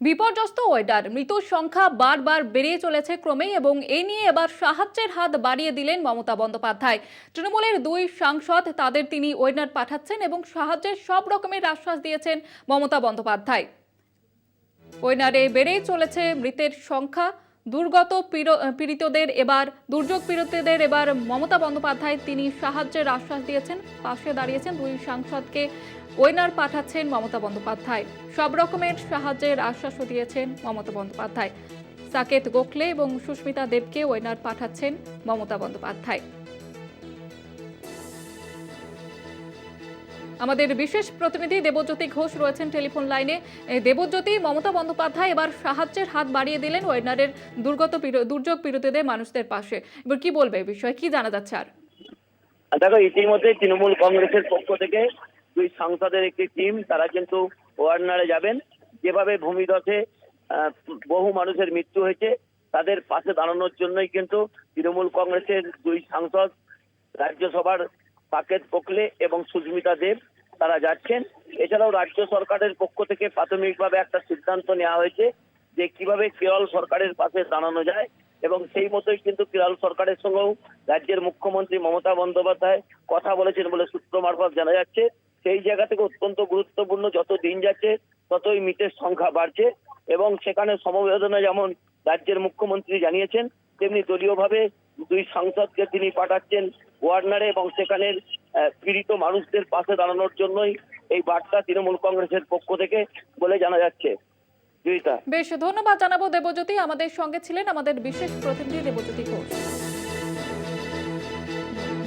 বিপর্যস্ত ওয়েদার, মৃত্যুর সংখ্যা বারবার বেড়ে চলেছে ক্রমেই এবং এই নিয়ে এবার সাহায্যের হাত বাড়িয়ে দিলেন মমতা বন্দ্যোপাধ্যায়। তৃণমূলের দুই সাংসদ তাদের তিনি ওয়েনার পাঠাচ্ছেন এবং সাহায্যের সব রকমের আশ্বাস দিয়েছেন মমতা বন্দ্যোপাধ্যায়। ওয়েনারে বেড়েই চলেছে মৃতের সংখ্যা। দুর্যোগ পীড়িতদের এবার মমতা বন্দ্যোপাধ্যায় তিনি সাহায্যের আশ্বাস দিয়েছেন, পাশে দাঁড়িয়েছেন। দুই সাংসদকে ওয়েনার পাঠাচ্ছেন মমতা বন্দ্যোপাধ্যায়, সব রকমের সাহায্যের আশ্বাসও দিয়েছেন মমতা বন্দ্যোপাধ্যায়। সাকেত গোখলে এবং সুস্মিতা দেবকে ওয়েনার পাঠাচ্ছেন মমতা বন্দ্যোপাধ্যায়। আমাদের বিশেষ প্রতিনিধি দেবজ্যোতি ঘোষ রয়েছেন টেলিফোন লাইনে। দেবজ্যোতি, মমতা বন্দ্যোপাধ্যায় এবার সাহায্যের হাত বাড়িয়ে দিলেন ওয়েনারের দুর্যোগ পীড়িতদের মানুষদের পাশে। এবার কি বলবে, বিষয়ে কি জানা যাচ্ছে? আর দেখো, ইতিমধ্যে তৃণমূল কংগ্রেসের পক্ষ থেকে দুই সাংসদের একটি টিম তারা কিন্তু ওয়ার্নারে যাবেন। যেভাবে ভূমিধসে বহু মানুষের মৃত্যু হয়েছে, তাদের পাশে দাঁড়ানোর জন্যই কিন্তু তৃণমূল কংগ্রেসের দুই সাংসদ রাজ্যসভার সাকেত গোখলে এবং সুস্মিতা দেব তারা যাচ্ছেন। এছাড়াও রাজ্য সরকারের পক্ষ থেকে প্রাথমিকভাবে একটা সিদ্ধান্ত নেওয়া হয়েছে যে কিভাবে কেরল সরকারের পাশে দাঁড়ানো যায়, এবং সেই মতোই কিন্তু কেরল সরকারের সঙ্গেও রাজ্যের মুখ্যমন্ত্রী মমতা বন্দ্যোপাধ্যায় কথা বলেছেন বলে সূত্র মারফত জানা যাচ্ছে। সেই জায়গা থেকে অত্যন্ত গুরুত্বপূর্ণ, যত দিন যাচ্ছে ততই মৃতের সংখ্যা বাড়ছে, এবং সেখানে সমবেদনা যেমন রাজ্যের মুখ্যমন্ত্রী জানিয়েছেন, তেমনি দলীয়ভাবে দুই সাংসদকে তিনি পাঠাচ্ছেন ওয়ার্নারে, এবং সেখানের পীড়িত মানুষদের পাশে দাঁড়ানোর জন্যই এই বার্তা তৃণমূল কংগ্রেসের পক্ষ থেকে বলে জানা যাচ্ছে। বেশ, ধন্যবাদ জানাবো দেবজ্যোতি। আমাদের সঙ্গে ছিলেন আমাদের বিশেষ প্রতিনিধি দেবজ্যোতি ঘোষ।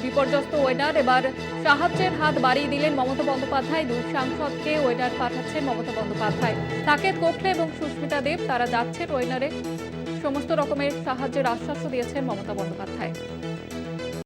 বিপর্যস্ত ওয়েনার এবার সাহায্যের হাত বাড়িয়ে দিলেন মমতা বন্দ্যোপাধ্যায়। দুই সাংসদকে ওয়েনার পাঠাচ্ছেন মমতা বন্দ্যোপাধ্যায়। সাকেত গোখলে এবং সুস্মিতা দেব তারা যাচ্ছেন ওয়েনারে, সমস্ত রকমের সাহায্যের আশ্বাসও দিয়েছেন মমতা বন্দ্যোপাধ্যায়।